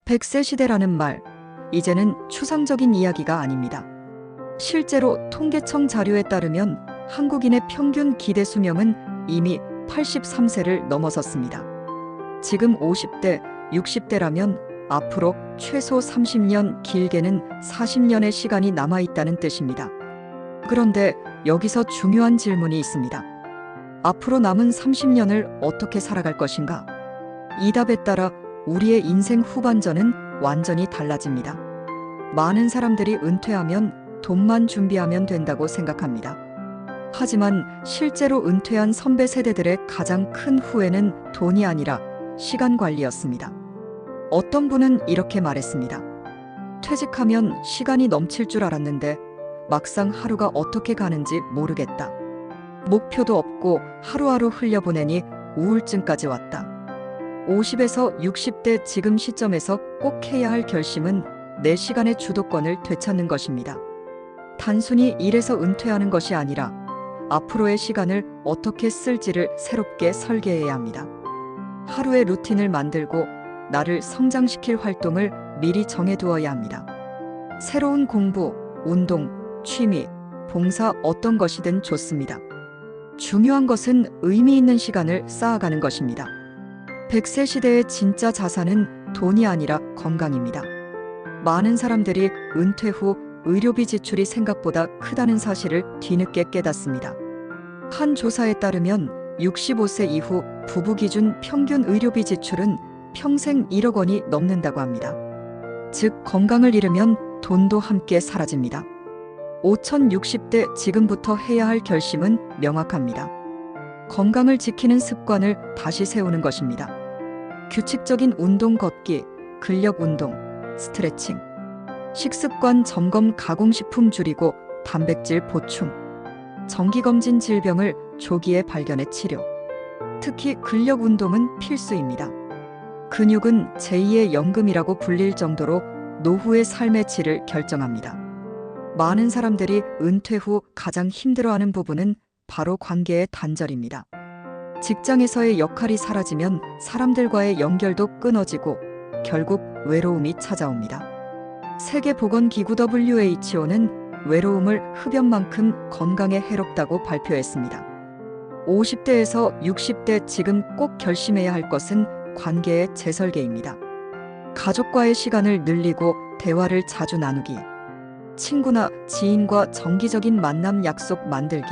100세 시대라는 말, 이제는 추상적인 이야기가 아닙니다. 실제로 통계청 자료에 따르면 한국인의 평균 기대 수명은 이미 83세를 넘어섰습니다. 지금 50대, 60대라면 앞으로 최소 30년, 길게는 40년의 시간이 남아있다는 뜻입니다. 그런데 여기서 중요한 질문이 있습니다. 앞으로 남은 30년을 어떻게 살아갈 것인가? 이 답에 따라 우리의 인생 후반전은 완전히 달라집니다. 많은 사람들이 은퇴하면 돈만 준비하면 된다고 생각합니다. 하지만 실제로 은퇴한 선배 세대들의 가장 큰 후회는 돈이 아니라 시간 관리였습니다. 어떤 분은 이렇게 말했습니다. 퇴직하면 시간이 넘칠 줄 알았는데 막상 하루가 어떻게 가는지 모르겠다. 목표도 없고 하루하루 흘려보내니 우울증까지 왔다. 50에서 60대 지금 시점에서 꼭 해야 할 결심은 내 시간의 주도권을 되찾는 것입니다. 단순히 일에서 은퇴하는 것이 아니라 앞으로의 시간을 어떻게 쓸지를 새롭게 설계해야 합니다. 하루의 루틴을 만들고 나를 성장시킬 활동을 미리 정해두어야 합니다. 새로운 공부, 운동, 취미, 봉사 어떤 것이든 좋습니다. 중요한 것은 의미 있는 시간을 쌓아가는 것입니다. 100세 시대의 진짜 자산은 돈이 아니라 건강입니다. 많은 사람들이 은퇴 후 의료비 지출이 생각보다 크다는 사실을 뒤늦게 깨닫습니다. 한 조사에 따르면 65세 이후 부부 기준 평균 의료비 지출은 평생 1억 원이 넘는다고 합니다. 즉 건강을 잃으면 돈도 함께 사라집니다. 5060대 지금부터 해야 할 결심은 명확합니다. 건강을 지키는 습관을 다시 세우는 것입니다. 규칙적인 운동 걷기, 근력 운동, 스트레칭, 식습관 점검 가공식품 줄이고 단백질 보충, 정기검진 질병을 조기에 발견해 치료. 특히 근력 운동은 필수입니다. 근육은 제2의 연금이라고 불릴 정도로 노후의 삶의 질을 결정합니다. 많은 사람들이 은퇴 후 가장 힘들어하는 부분은 바로 관계의 단절입니다. 직장에서의 역할이 사라지면 사람들과의 연결도 끊어지고 결국 외로움이 찾아옵니다. 세계보건기구 WHO는 외로움을 흡연만큼 건강에 해롭다고 발표했습니다. 50대에서 60대 지금 꼭 결심해야 할 것은 관계의 재설계입니다. 가족과의 시간을 늘리고 대화를 자주 나누기, 친구나 지인과 정기적인 만남 약속 만들기,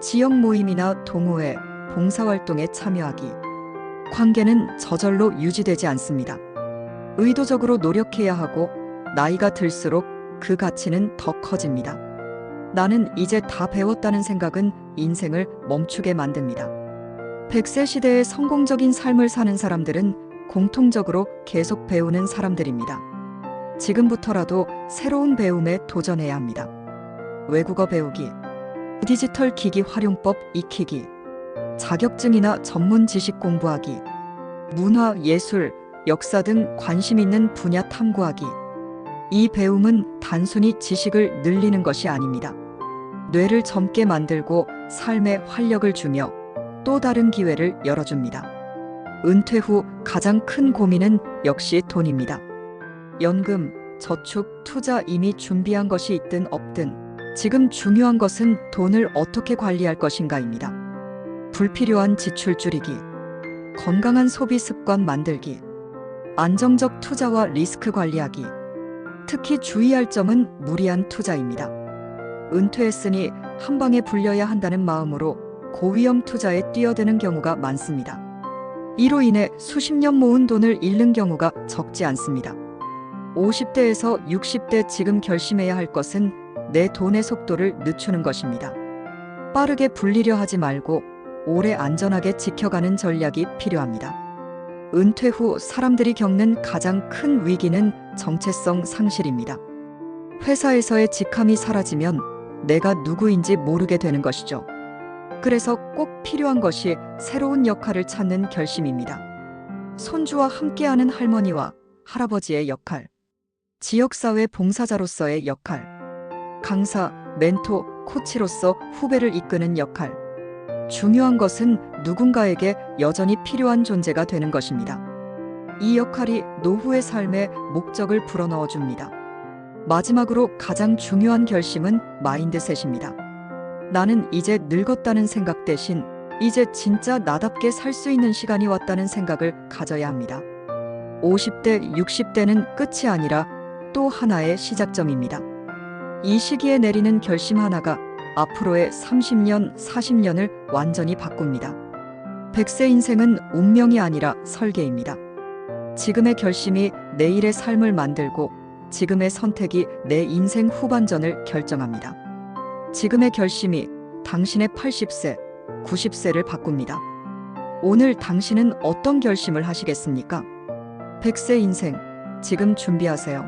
지역 모임이나 동호회, 봉사활동에 참여하기. 관계는 저절로 유지되지 않습니다. 의도적으로 노력해야 하고 나이가 들수록 그 가치는 더 커집니다. 나는 이제 다 배웠다는 생각은 인생을 멈추게 만듭니다. 100세 시대의 성공적인 삶을 사는 사람들은 공통적으로 계속 배우는 사람들입니다. 지금부터라도 새로운 배움에 도전해야 합니다. 외국어 배우기, 디지털 기기 활용법 익히기, 자격증이나 전문 지식 공부하기, 문화, 예술, 역사 등 관심 있는 분야 탐구하기. 이 배움은 단순히 지식을 늘리는 것이 아닙니다. 뇌를 젊게 만들고 삶에 활력을 주며 또 다른 기회를 열어줍니다. 은퇴 후 가장 큰 고민은 역시 돈입니다. 연금, 저축, 투자 이미 준비한 것이 있든 없든 지금 중요한 것은 돈을 어떻게 관리할 것인가입니다. 불필요한 지출 줄이기, 건강한 소비 습관 만들기, 안정적 투자와 리스크 관리하기. 특히 주의할 점은 무리한 투자입니다. 은퇴했으니 한 방에 불려야 한다는 마음으로 고위험 투자에 뛰어드는 경우가 많습니다. 이로 인해 수십 년 모은 돈을 잃는 경우가 적지 않습니다. 50대에서 60대 지금 결심해야 할 것은 내 돈의 속도를 늦추는 것입니다. 빠르게 불리려 하지 말고 오래 안전하게 지켜가는 전략이 필요합니다. 은퇴 후 사람들이 겪는 가장 큰 위기는 정체성 상실입니다. 회사에서의 직함이 사라지면 내가 누구인지 모르게 되는 것이죠. 그래서 꼭 필요한 것이 새로운 역할을 찾는 결심입니다. 손주와 함께하는 할머니와 할아버지의 역할, 지역사회 봉사자로서의 역할, 강사, 멘토, 코치로서 후배를 이끄는 역할. 중요한 것은 누군가에게 여전히 필요한 존재가 되는 것입니다. 이 역할이 노후의 삶에 목적을 불어넣어 줍니다. 마지막으로 가장 중요한 결심은 마인드셋입니다. 나는 이제 늙었다는 생각 대신 이제 진짜 나답게 살 수 있는 시간이 왔다는 생각을 가져야 합니다. 50대, 60대는 끝이 아니라 또 하나의 시작점입니다. 이 시기에 내리는 결심 하나가 앞으로의 30년, 40년을 완전히 바꿉니다. 100세 인생은 운명이 아니라 설계입니다. 지금의 결심이 내일의 삶을 만들고 지금의 선택이 내 인생 후반전을 결정합니다. 지금의 결심이 당신의 80세, 90세를 바꿉니다. 오늘 당신은 어떤 결심을 하시겠습니까? 100세 인생, 지금 준비하세요.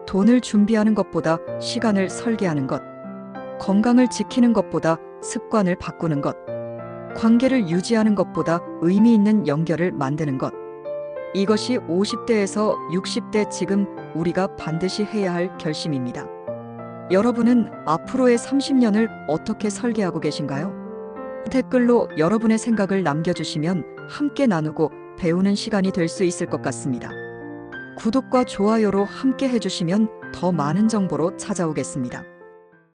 돈을 준비하는 것보다 시간을 설계하는 것, 건강을 지키는 것보다 습관을 바꾸는 것, 관계를 유지하는 것보다 의미 있는 연결을 만드는 것. 이것이 50대에서 60대 지금 우리가 반드시 해야 할 결심입니다. 여러분은 앞으로의 30년을 어떻게 설계하고 계신가요? 댓글로 여러분의 생각을 남겨주시면 함께 나누고 배우는 시간이 될 수 있을 것 같습니다. 구독과 좋아요로 함께 해주시면 더 많은 정보로 찾아오겠습니다.